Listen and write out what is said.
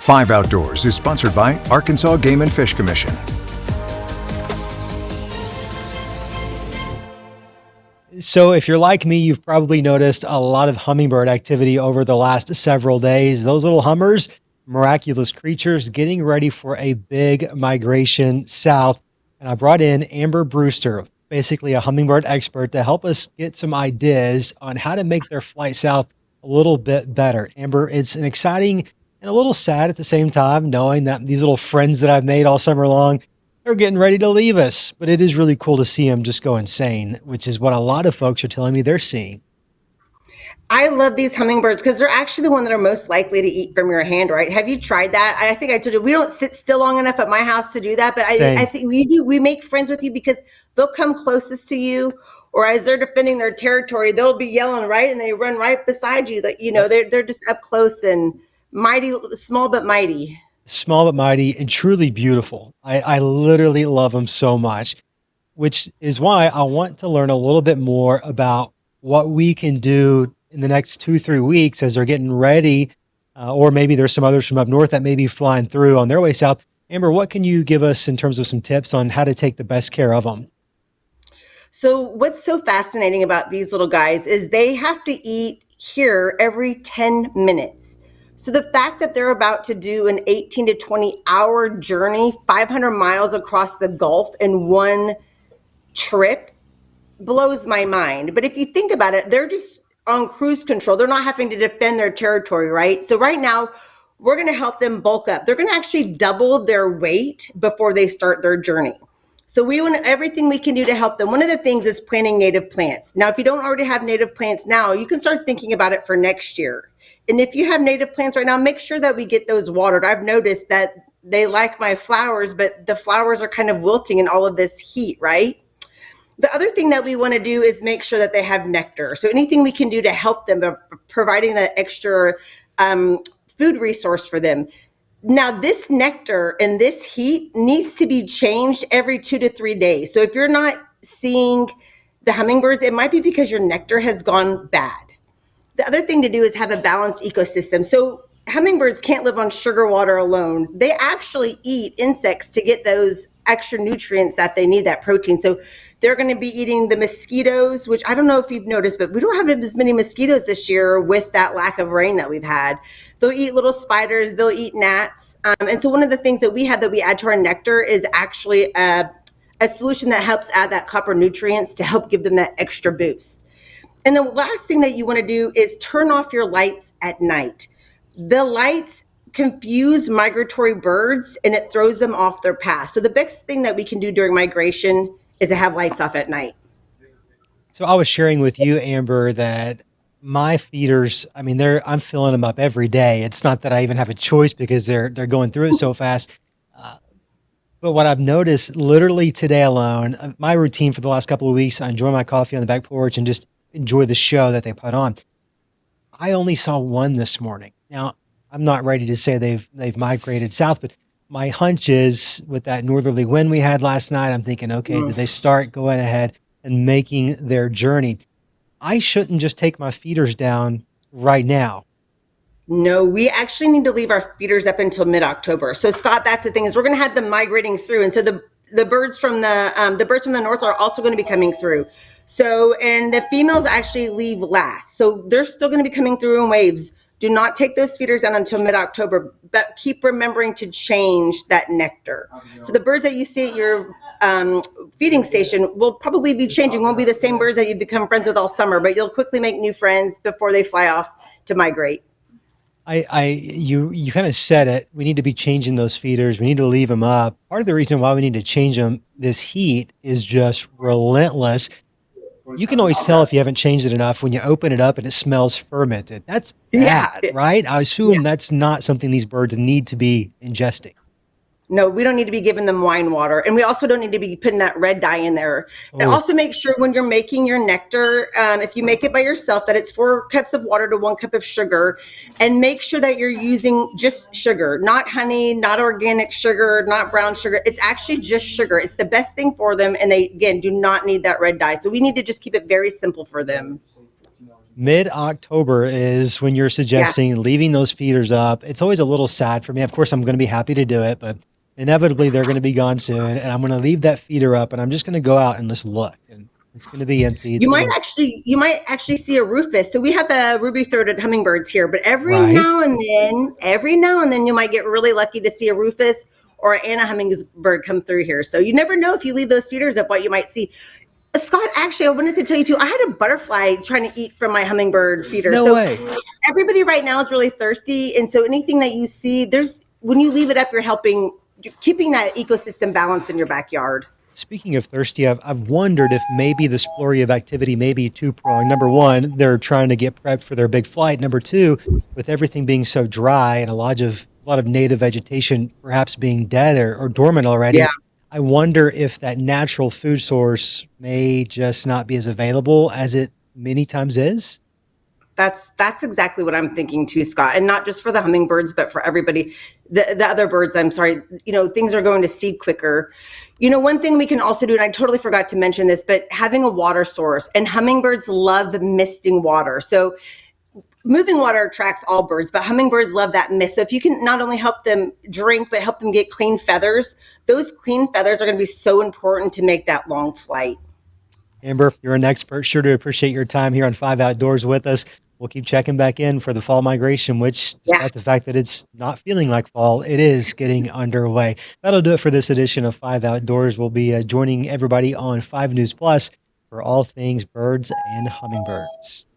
5 Outdoors is sponsored by Arkansas Game and Fish Commission. So if you're like me, you've probably noticed a lot of hummingbird activity over the last several days. Those little hummers, miraculous creatures getting ready for a big migration south. And I brought in Amber Brewster, basically a hummingbird expert, to help us get some ideas on how to make their flight south a little bit better. Amber, it's an exciting and a little sad at the same time, knowing that these little friends that I've made all summer long, they're getting ready to leave us. But it is really cool to see them just go insane, which is what a lot of folks are telling me they're seeing. I love these hummingbirds because they're actually the one that are most likely to eat from your hand, right? Have you tried that? I think I told you, we don't sit still long enough at my house to do that, but I think we do. We make friends with you because they'll come closest to you, or as they're defending their territory, they'll be yelling, right? And they run right beside you. That, they're just up close and mighty, small but mighty. Small but mighty and truly beautiful. I literally love them so much, which is why I want to learn a little bit more about what we can do in the next 2-3 weeks as they're getting ready, or maybe there's some others from up north that may be flying through on their way south. Amber, what can you give us in terms of some tips on how to take the best care of them? So what's so fascinating about these little guys is they have to eat here every 10 minutes. So the fact that they're about to do an 18 to 20 hour journey, 500 miles across the Gulf in one trip blows my mind. But if you think about it, they're just on cruise control. They're not having to defend their territory, right? So right now, we're going to help them bulk up. They're going to actually double their weight before they start their journey. So we want everything we can do to help them. One of the things is planting native plants. Now, if you don't already have native plants now, you can start thinking about it for next year. And if you have native plants right now, make sure that we get those watered. I've noticed that they like my flowers, but the flowers are kind of wilting in all of this heat, right? The other thing that we want to do is make sure that they have nectar. So anything we can do to help them, providing that extra food resource for them. Now, this nectar and this heat needs to be changed every 2 to 3 days. So if you're not seeing the hummingbirds, it might be because your nectar has gone bad. The other thing to do is have a balanced ecosystem. So hummingbirds can't live on sugar water alone. They actually eat insects to get those extra nutrients that they need, that protein. So they're going to be eating the mosquitoes, which I don't know if you've noticed, but we don't have as many mosquitoes this year with that lack of rain that we've had. They'll eat little spiders, they'll eat gnats. And so one of the things that we have that we add to our nectar is actually a solution that helps add that copper nutrients to help give them that extra boost. And the last thing that you want to do is turn off your lights at night. The lights confuse migratory birds and it throws them off their path. So the best thing that we can do during migration is to have lights off at night. So I was sharing with you, Amber, that my feeders, I'm filling them up every day. It's not that I even have a choice because they're going through it so fast. But what I've noticed literally today alone, my routine for the last couple of weeks, I enjoy my coffee on the back porch and just enjoy the show that they put on. I only saw one this morning. Now, I'm not ready to say they've migrated south, but my hunch is with that northerly wind we had last night, I'm thinking, okay, did they start going ahead and making their journey? I shouldn't just take my feeders down right now. No, we actually need to leave our feeders up until mid-October. So Scott, that's the thing is we're going to have them migrating through. And so the birds from the north are also going to be coming through. So, and the females actually leave last. So they're still going to be coming through in waves. Do not take those feeders down until mid-October, but keep remembering to change that nectar. So the birds that you see at your feeding station will probably be changing. Won't be the same birds that you become friends with all summer, but you'll quickly make new friends before they fly off to migrate. You kind of said it. We need to be changing those feeders. We need to leave them up. Part of the reason why we need to change them, this heat is just relentless. You can always tell if you haven't changed it enough when you open it up and it smells fermented. That's bad, right? I assume that's not something these birds need to be ingesting. No, we don't need to be giving them wine water. And we also don't need to be putting that red dye in there. And also make sure when you're making your nectar, if you make it by yourself, that it's 4 cups of water to 1 cup of sugar. And make sure that you're using just sugar, not honey, not organic sugar, not brown sugar. It's actually just sugar. It's the best thing for them. And they, again, do not need that red dye. So we need to just keep it very simple for them. Mid-October is when you're Yeah. suggesting leaving those feeders up. It's always a little sad for me. Of course, I'm going to be happy to do it, but inevitably they're going to be gone soon, and I'm going to leave that feeder up, and I'm just going to go out and just look, and it's going to be empty. It's going to You might actually see a rufous. So we have the ruby-throated hummingbirds here, but right. every now and then you might get really lucky to see a rufus or an Anna hummingbird come through here. So you never know if you leave those feeders up what you might see. Scott, actually, I wanted to tell you too. I had a butterfly trying to eat from my hummingbird feeder. No So way. everybody right now is really thirsty, and so anything that you see, there's when you leave it up, you're keeping that ecosystem balance in your backyard. Speaking of thirsty, I've wondered if maybe this flurry of activity may be two-pronged. Number one, they're trying to get prepped for their big flight. Number two, with everything being so dry and a lot of native vegetation perhaps being dead or dormant Yeah. already, I wonder if that natural food source may just not be as available as it many times is. That's exactly what I'm thinking too, Scott. And not just for the hummingbirds, but for everybody, the other birds. I'm sorry, things are going to seed quicker. One thing we can also do, and I totally forgot to mention this, but having a water source, and hummingbirds love misting water. So moving water attracts all birds, but hummingbirds love that mist. So if you can not only help them drink, but help them get clean feathers, those clean feathers are going to be so important to make that long flight. Amber, you're an expert. Sure to appreciate your time here on Five Outdoors with us. We'll keep checking back in for the fall migration, which, Yeah. despite the fact that it's not feeling like fall, it is getting underway. That'll do it for this edition of Five Outdoors. We'll be joining everybody on 5 News Plus for all things birds and hummingbirds.